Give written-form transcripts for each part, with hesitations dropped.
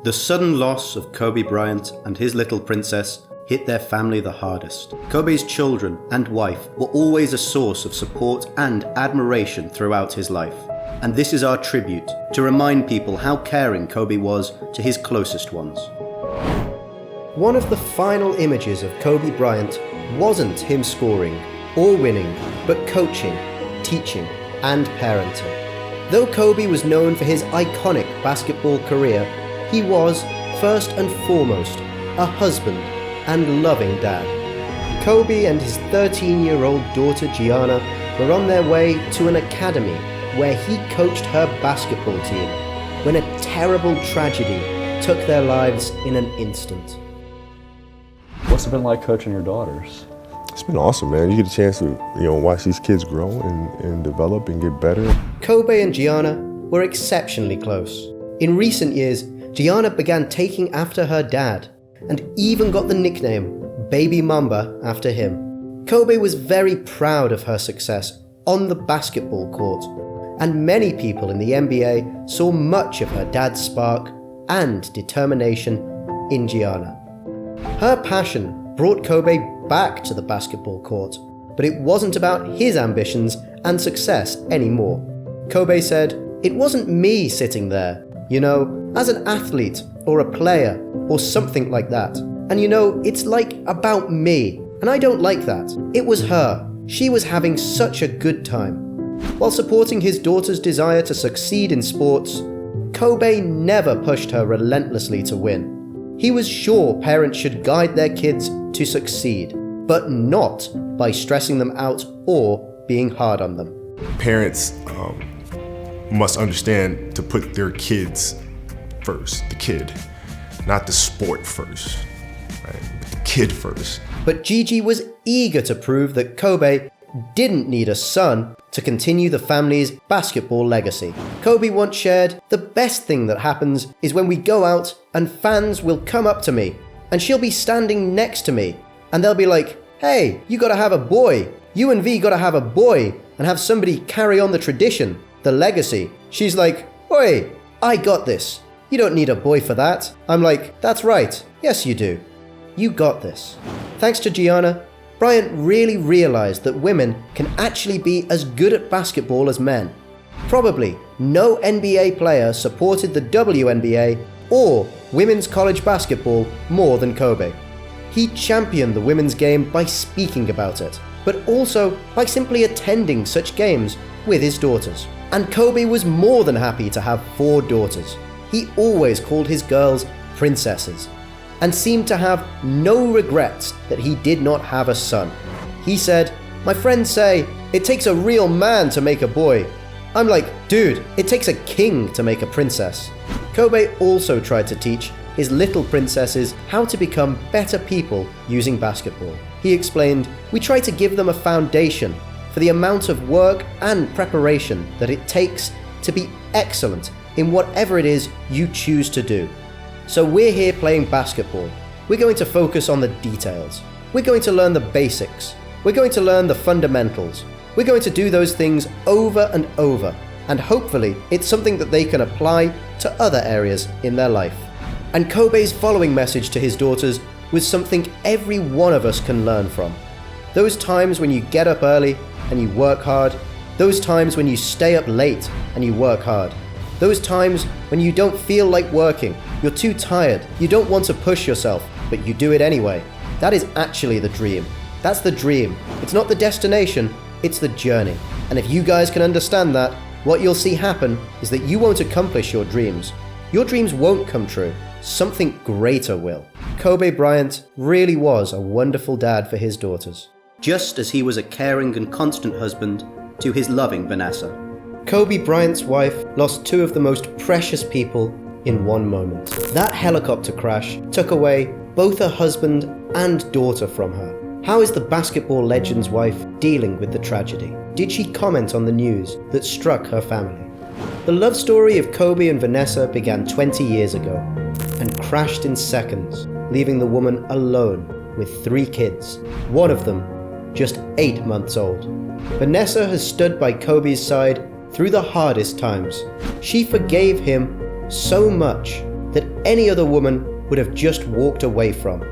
The sudden loss of Kobe Bryant and his little princess hit their family the hardest. Kobe's children and wife were always a source of support and admiration throughout his life. And this is our tribute to remind people how caring Kobe was to his closest ones. One of the final images of Kobe Bryant wasn't him scoring or winning, but coaching, teaching, and parenting. Though Kobe was known for his iconic basketball career, he was, first and foremost, a husband and loving dad. Kobe and his 13-year-old daughter Gianna were on their way to an academy where he coached her basketball team when a terrible tragedy took their lives in an instant. What's it been like coaching your daughters? It's been awesome, man. You get a chance to, watch these kids grow and develop and get better. Kobe and Gianna were exceptionally close. In recent years, Gianna began taking after her dad and even got the nickname Baby Mamba after him. Kobe was very proud of her success on the basketball court, and many people in the NBA saw much of her dad's spark and determination in Gianna. Her passion brought Kobe back to the basketball court, but it wasn't about his ambitions and success anymore. Kobe said, "It wasn't me sitting there, as an athlete or a player or something like that. And it's like about me, and I don't like that. It was her. She was having such a good time." While supporting his daughter's desire to succeed in sports, Kobe never pushed her relentlessly to win. He was sure parents should guide their kids to succeed, but not by stressing them out or being hard on them. Parents must understand to put their kids first, the kid, not the sport first, right? But the kid first. But Gigi was eager to prove that Kobe didn't need a son to continue the family's basketball legacy. Kobe once shared, "The best thing that happens is when we go out and fans will come up to me and she'll be standing next to me and they'll be like, 'Hey, you gotta have a boy. You and V gotta have a boy and have somebody carry on the tradition, the legacy.' She's like, 'Oi, I got this. You don't need a boy for that.' I'm like, 'That's right. Yes, you do. You got this.'" Thanks to Gianna, Bryant really realized that women can actually be as good at basketball as men. Probably no NBA player supported the WNBA or women's college basketball more than Kobe. He championed the women's game by speaking about it, but also by simply attending such games with his daughters. And Kobe was more than happy to have 4 daughters. He always called his girls princesses, and seemed to have no regrets that he did not have a son. He said, "My friends say, it takes a real man to make a boy." I'm like, dude, it takes a king to make a princess. Kobe also tried to teach his little princesses how to become better people using basketball. He explained, "We try to give them a foundation for the amount of work and preparation that it takes to be excellent in whatever it is you choose to do. So we're here playing basketball. We're going to focus on the details. We're going to learn the basics. We're going to learn the fundamentals. We're going to do those things over and over, and hopefully it's something that they can apply to other areas in their life." And Kobe's following message to his daughters was something every one of us can learn from. Those times when you get up early and you work hard, those times when you stay up late and you work hard, those times when you don't feel like working, you're too tired, you don't want to push yourself, but you do it anyway. That is actually the dream. That's the dream. It's not the destination, it's the journey. And if you guys can understand that, what you'll see happen is that you won't accomplish your dreams. Your dreams won't come true. Something greater will. Kobe Bryant really was a wonderful dad for his daughters, just as he was a caring and constant husband to his loving Vanessa. Kobe Bryant's wife lost 2 of the most precious people in one moment. That helicopter crash took away both her husband and daughter from her. How is the basketball legend's wife dealing with the tragedy? Did she comment on the news that struck her family? The love story of Kobe and Vanessa began 20 years ago and crashed in seconds, leaving the woman alone with 3 kids, one of them just 8 months old. Vanessa has stood by Kobe's side through the hardest times. She forgave him so much that any other woman would have just walked away from.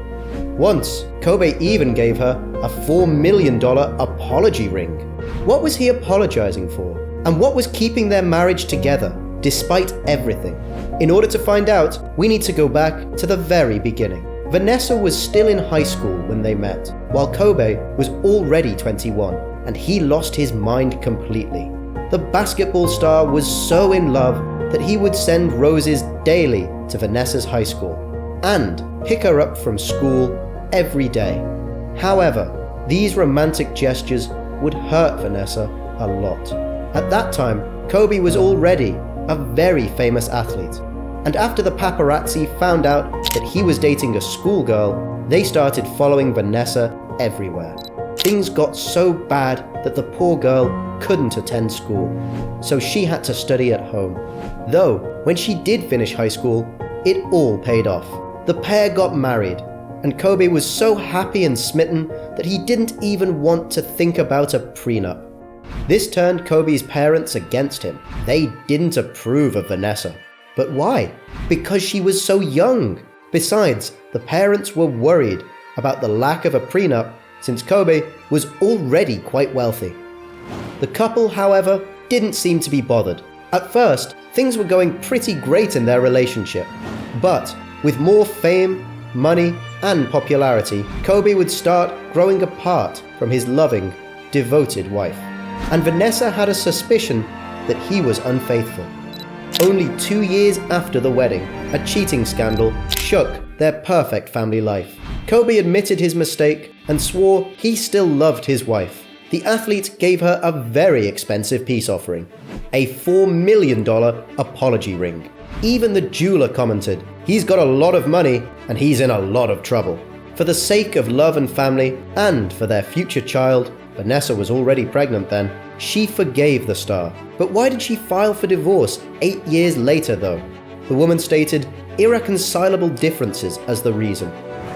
Once, Kobe even gave her a $4 million apology ring. What was he apologizing for? And what was keeping their marriage together, despite everything? In order to find out, we need to go back to the very beginning. Vanessa was still in high school when they met, while Kobe was already 21, and he lost his mind completely. The basketball star was so in love that he would send roses daily to Vanessa's high school, and pick her up from school every day. However, these romantic gestures would hurt Vanessa a lot. At that time, Kobe was already a very famous athlete, and after the paparazzi found out that he was dating a schoolgirl, they started following Vanessa everywhere. Things got so bad that the poor girl couldn't attend school, so she had to study at home. Though, when she did finish high school, it all paid off. The pair got married, and Kobe was so happy and smitten that he didn't even want to think about a prenup. This turned Kobe's parents against him. They didn't approve of Vanessa. But why? Because she was so young. Besides, the parents were worried about the lack of a prenup since Kobe was already quite wealthy. The couple, however, didn't seem to be bothered. At first, things were going pretty great in their relationship. But with more fame, money, and popularity, Kobe would start growing apart from his loving, devoted wife. And Vanessa had a suspicion that he was unfaithful. Only 2 years after the wedding, a cheating scandal shook their perfect family life. Kobe admitted his mistake and swore he still loved his wife. The athlete gave her a very expensive peace offering, a $4 million apology ring. Even the jeweler commented, "He's got a lot of money and he's in a lot of trouble." For the sake of love and family, and for their future child, Vanessa was already pregnant then, she forgave the star. But why did she file for divorce 8 years later though? The woman stated irreconcilable differences as the reason.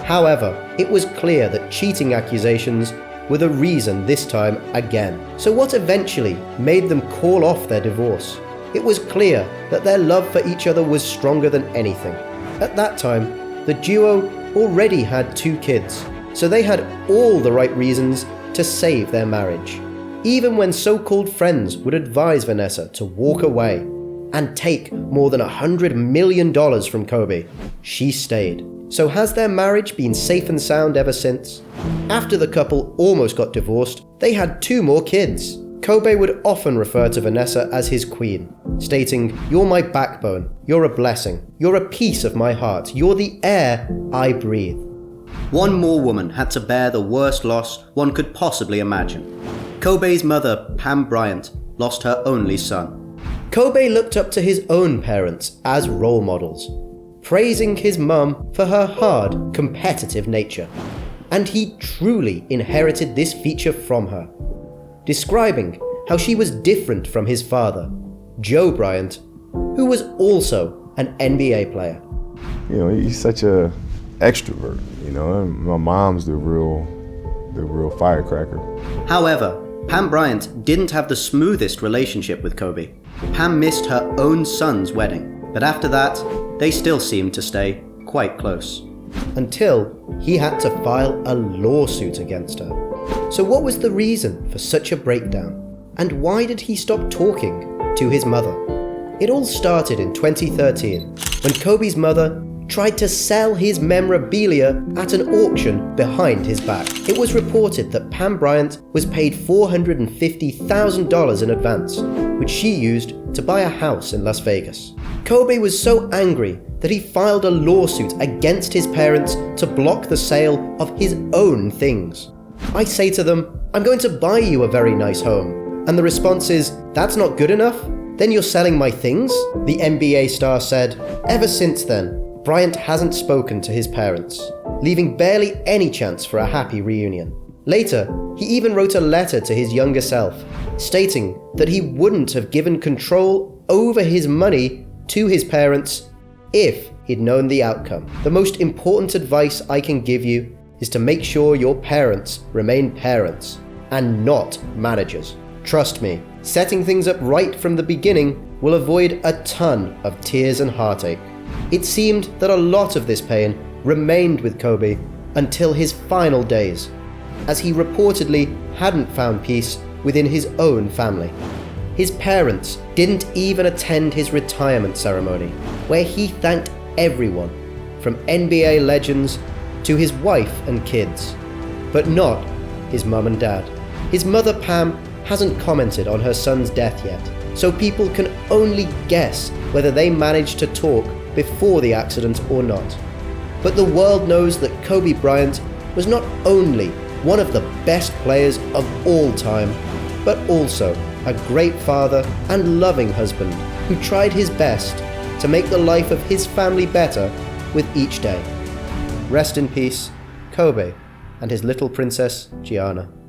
However, it was clear that cheating accusations were the reason this time again. So what eventually made them call off their divorce? It was clear that their love for each other was stronger than anything. At that time, the duo already had 2 kids, so they had all the right reasons to save their marriage. Even when so-called friends would advise Vanessa to walk away and take more than $100 million from Kobe, she stayed. So has their marriage been safe and sound ever since? After the couple almost got divorced, they had 2 more kids. Kobe would often refer to Vanessa as his queen, stating, "You're my backbone, you're a blessing, you're a piece of my heart, you're the air I breathe." One more woman had to bear the worst loss one could possibly imagine. Kobe's mother, Pam Bryant, lost her only son. Kobe looked up to his own parents as role models, praising his mum for her hard, competitive nature. And he truly inherited this feature from her, describing how she was different from his father, Joe Bryant, who was also an NBA player. You know, he's such a extrovert, you know, and my mom's the real firecracker. However, Pam Bryant didn't have the smoothest relationship with Kobe. Pam missed her own son's wedding, but after that, they still seemed to stay quite close. Until he had to file a lawsuit against her. So what was the reason for such a breakdown? And why did he stop talking to his mother? It all started in 2013, when Kobe's mother tried to sell his memorabilia at an auction behind his back. It was reported that Pam Bryant was paid $450,000 in advance, which she used to buy a house in Las Vegas. Kobe was so angry that he filed a lawsuit against his parents to block the sale of his own things. I say to them, "I'm going to buy you a very nice home." And the response is, "That's not good enough? Then you're selling my things?" The NBA star said, ever since then, Bryant hasn't spoken to his parents, leaving barely any chance for a happy reunion. Later, he even wrote a letter to his younger self, stating that he wouldn't have given control over his money to his parents if he'd known the outcome. The most important advice I can give you is to make sure your parents remain parents and not managers. Trust me, setting things up right from the beginning will avoid a ton of tears and heartache. It seemed that a lot of this pain remained with Kobe until his final days, as he reportedly hadn't found peace within his own family. His parents didn't even attend his retirement ceremony, where he thanked everyone, from NBA legends to his wife and kids, but not his mum and dad. His mother Pam hasn't commented on her son's death yet, so people can only guess whether they managed to talk before the accident or not. But the world knows that Kobe Bryant was not only one of the best players of all time, but also a great father and loving husband who tried his best to make the life of his family better with each day. Rest in peace, Kobe and his little princess, Gianna.